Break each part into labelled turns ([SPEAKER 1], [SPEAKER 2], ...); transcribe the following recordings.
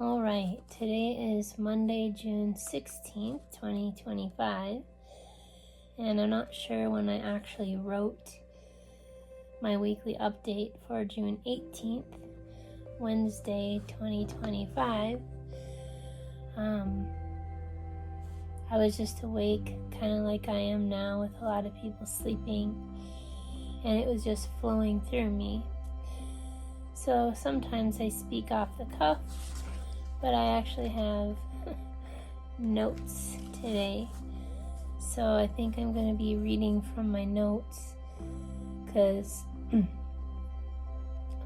[SPEAKER 1] All right, today is Monday, June 16th, 2025, and I'm not sure when I actually wrote my weekly update for June 18th, Wednesday, 2025. I was just awake, kind of like I am now with a lot of people sleeping, and it was just flowing through me. So sometimes I speak off the cuff, but I actually have notes today. So I think I'm going to be reading from my notes because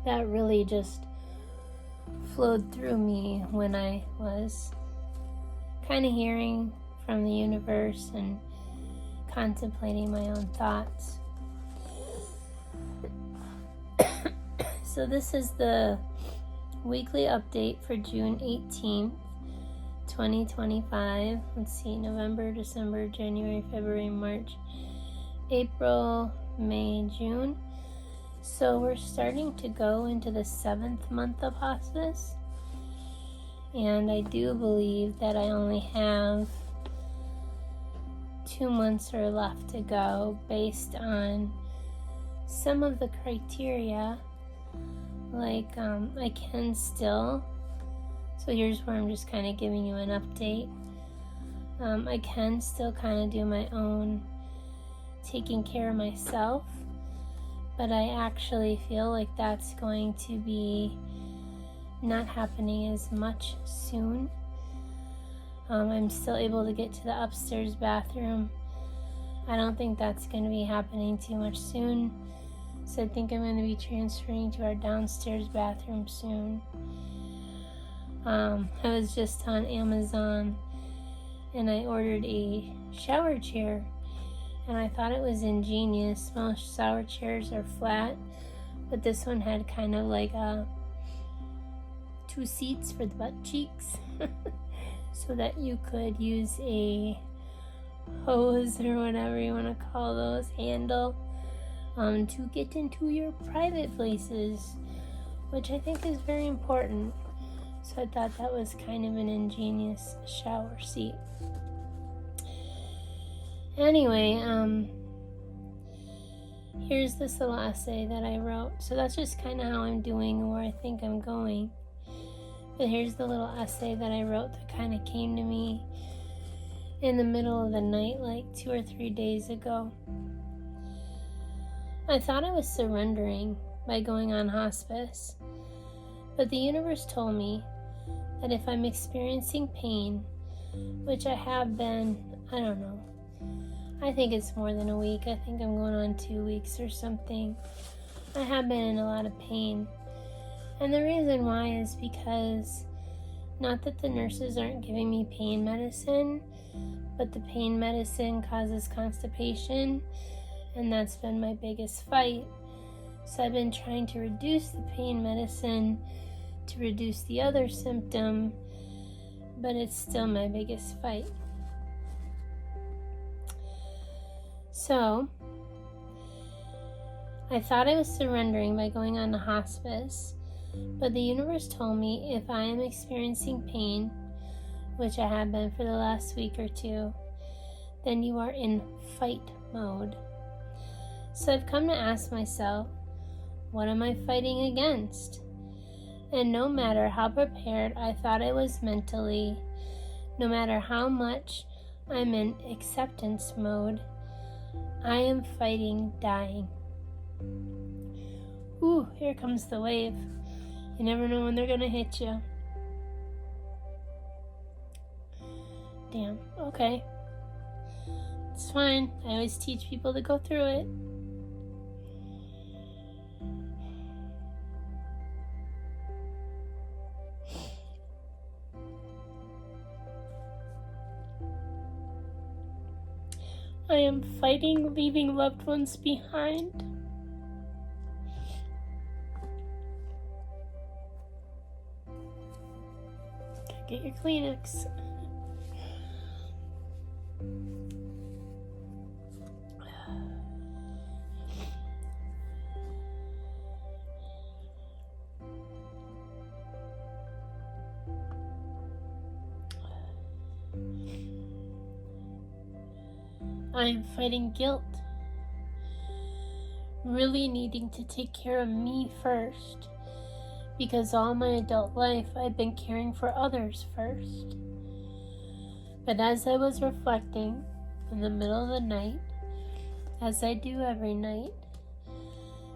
[SPEAKER 1] that really just flowed through me when I was kind of hearing from the universe and contemplating my own thoughts. So this is the weekly update for June 18th, 2025. Let's see, November, December, January, February, March, April, May, June. So we're starting to go into the 7th month of hospice. And I do believe that I only have 2 months or left to go based on some of the criteria. Like, I can still, so here's where I'm just kind of giving you an update. I can still kind of do my own taking care of myself, but I actually feel like that's going to be not happening as much soon. I'm still able to get to the upstairs bathroom. I don't think that's going to be happening too much soon. So I think I'm going to be transferring to our downstairs bathroom soon. I was just on Amazon and I ordered a shower chair, and I thought it was ingenious. Most shower chairs are flat, but this one had kind of like 2 seats for the butt cheeks so that you could use a hose or whatever you want to call those handle to get into your private places, which I think is very important. So I thought that was kind of an ingenious shower seat. Anyway, here's this little essay that I wrote. So that's just kind of how I'm doing and where I think I'm going. But here's the little essay that I wrote that kind of came to me in the middle of the night, like 2 or 3 days ago. I thought I was surrendering by going on hospice, but the universe told me that if I'm experiencing pain, which I have been, I don't know, I think it's more than a week. I think I'm going on 2 weeks or something. I have been in a lot of pain. And the reason why is because, not that the nurses aren't giving me pain medicine, but the pain medicine causes constipation, and that's been my biggest fight. So I've been trying to reduce the pain medicine to reduce the other symptom, but it's still my biggest fight. So I thought I was surrendering by going on to hospice, but the universe told me if I am experiencing pain, which I have been for the last week or 2, then you are in fight mode. So I've come to ask myself, what am I fighting against? And no matter how prepared I thought I was mentally, no matter how much I'm in acceptance mode, I am fighting dying. Ooh, here comes the wave. You never know when they're gonna hit you. Damn, okay. It's fine. I always teach people to go through it. I am fighting leaving loved ones behind. Get your Kleenex. I'm fighting guilt. Really needing to take care of me first. Because all my adult life I've been caring for others first. But as I was reflecting in the middle of the night, as I do every night,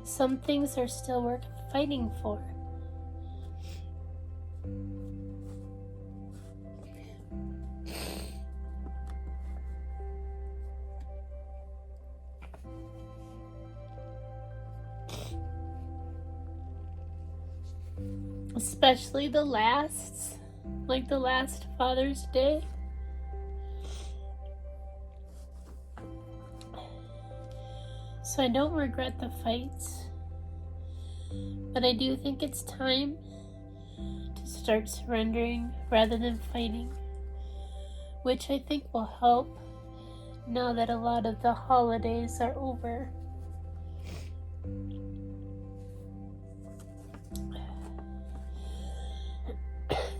[SPEAKER 1] some things are still worth fighting for. Especially the last Father's Day. So I don't regret the fights, but I do think it's time to start surrendering rather than fighting, which I think will help now that a lot of the holidays are over.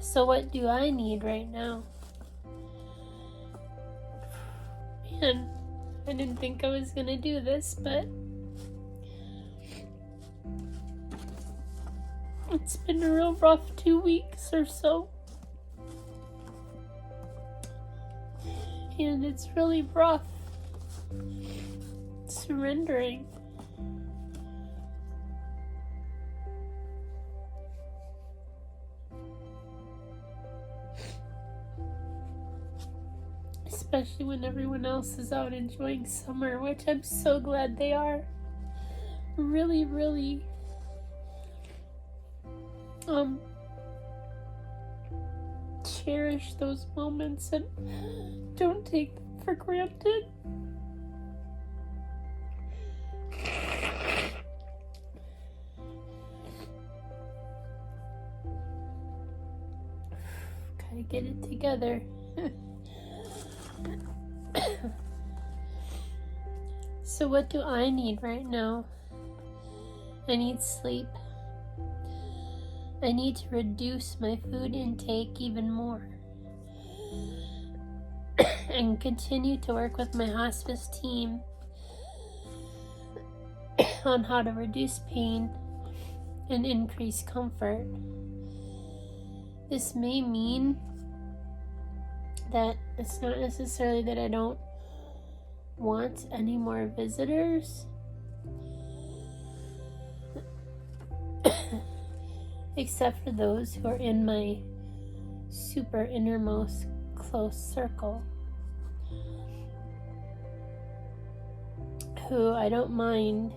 [SPEAKER 1] So what do I need right now? Man, I didn't think I was gonna do this, but it's been a real rough 2 weeks or so. And it's really rough surrendering. Especially when everyone else is out enjoying summer, which I'm so glad they are. Really, really cherish those moments and don't take them for granted. Gotta get it together. So what do I need right now? I need sleep. I need to reduce my food intake even more. And continue to work with my hospice team on how to reduce pain and increase comfort. This may mean that it's not necessarily that I don't want any more visitors, except for those who are in my super innermost close circle, who I don't mind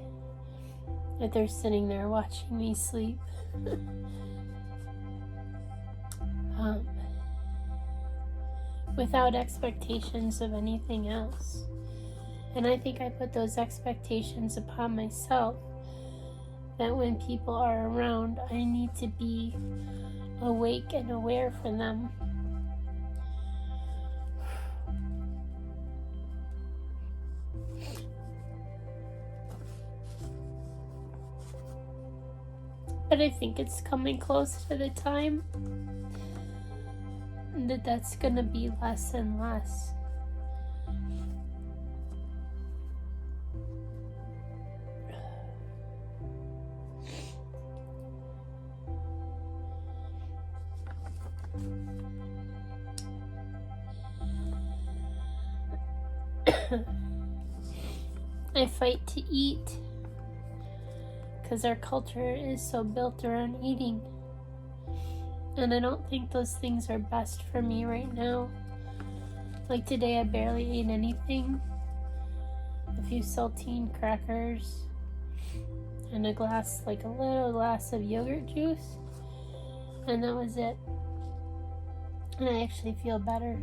[SPEAKER 1] if they're sitting there watching me sleep. Without expectations of anything else. And I think I put those expectations upon myself, that when people are around, I need to be awake and aware for them. But I think it's coming close to the time that's gonna be less and less. I fight to eat because our culture is so built around eating. And I don't think those things are best for me right now. Like today I barely ate anything. A few saltine crackers and a little glass of yogurt juice. And that was it. And I actually feel better.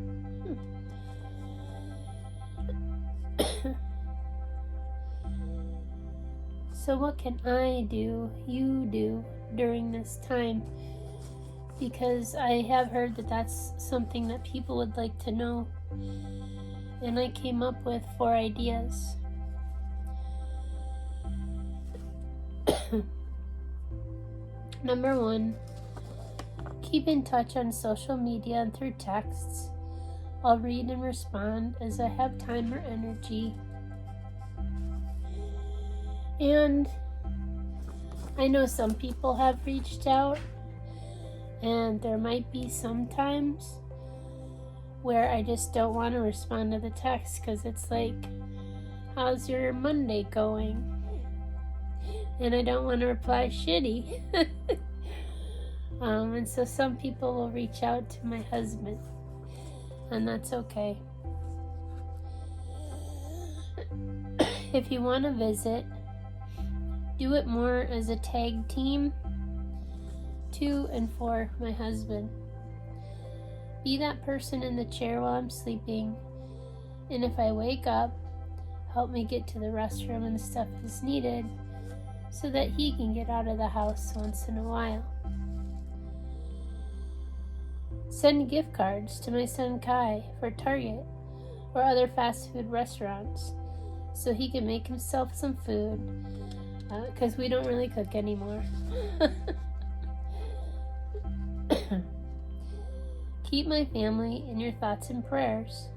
[SPEAKER 1] So what can I do, you do, during this time? Because I have heard that that's something that people would like to know. And I came up with 4 ideas. Number 1, keep in touch on social media and through texts I'll read and respond as I have time or energy. And I know some people have reached out, and there might be some times where I just don't want to respond to the text because it's like, how's your Monday going? And I don't want to reply shitty. And so some people will reach out to my husband, and that's okay. If you want to visit, do it more as a tag team to and for my husband. Be that person in the chair while I'm sleeping, and if I wake up, help me get to the restroom and stuff is needed so that he can get out of the house once in a while. Send gift cards to my son Kai for Target or other fast food restaurants so he can make himself some food, because we don't really cook anymore. Keep my family in your thoughts and prayers.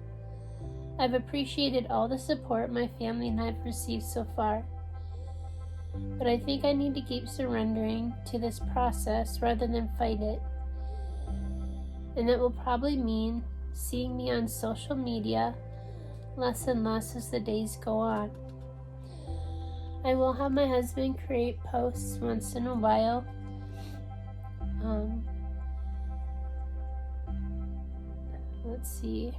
[SPEAKER 1] I've appreciated all the support my family and I have received so far, but I think I need to keep surrendering to this process rather than fight it. And that will probably mean seeing me on social media less and less as the days go on. I will have my husband create posts once in a while. Let's see.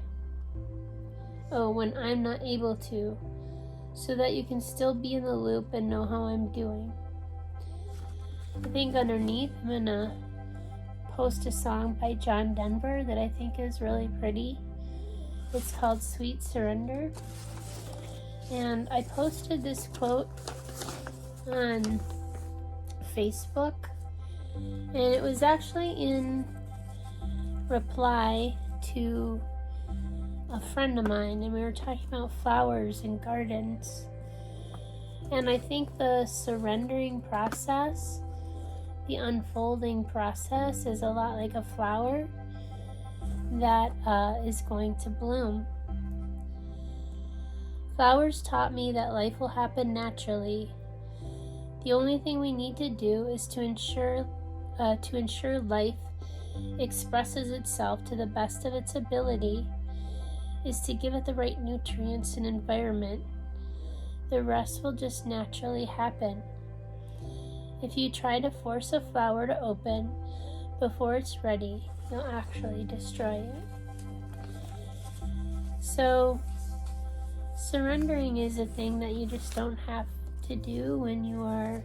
[SPEAKER 1] When I'm not able to, so that you can still be in the loop and know how I'm doing. I think underneath I'm gonna post a song by John Denver that I think is really pretty. It's called Sweet Surrender. And I posted this quote on Facebook, and it was actually in reply to a friend of mine, and we were talking about flowers and gardens. And I think the surrendering process, the unfolding process, is a lot like a flower that is going to bloom. Flowers taught me that life will happen naturally. The only thing we need to do is to ensure life expresses itself to the best of its ability, is to give it the right nutrients and environment. The rest will just naturally happen. If you try to force a flower to open before it's ready, you'll actually destroy it. So, surrendering is a thing that you just don't have to do when you are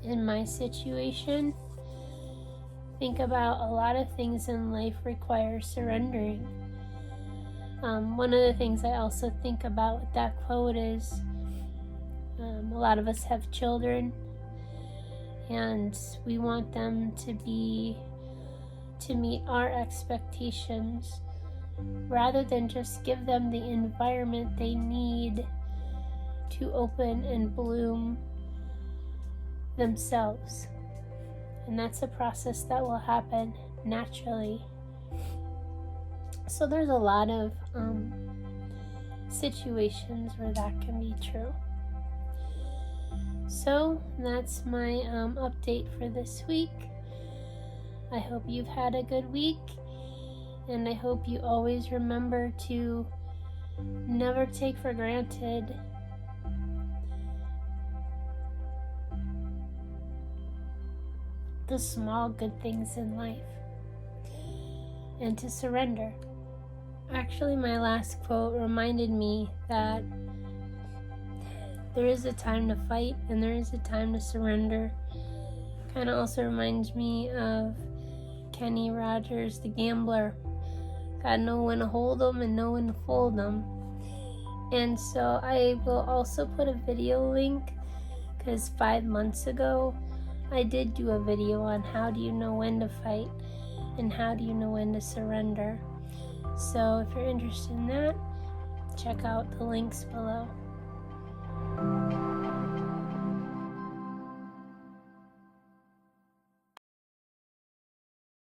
[SPEAKER 1] in my situation. Think about a lot of things in life require surrendering. One of the things I also think about with that quote is a lot of us have children, and we want them to meet our expectations rather than just give them the environment they need to open and bloom themselves. And that's a process that will happen naturally. So there's a lot of situations where that can be true. So that's my update for this week. I hope you've had a good week, and I hope you always remember to never take for granted the small good things in life, and to surrender. Actually, my last quote reminded me that there is a time to fight and there is a time to surrender. Kind of also reminds me of Kenny Rogers, the gambler. Gotta know when to hold them and know when to fold them. And so I will also put a video link, because 5 months ago I did do a video on how do you know when to fight and how do you know when to surrender. So if you're interested in that, check out the links below.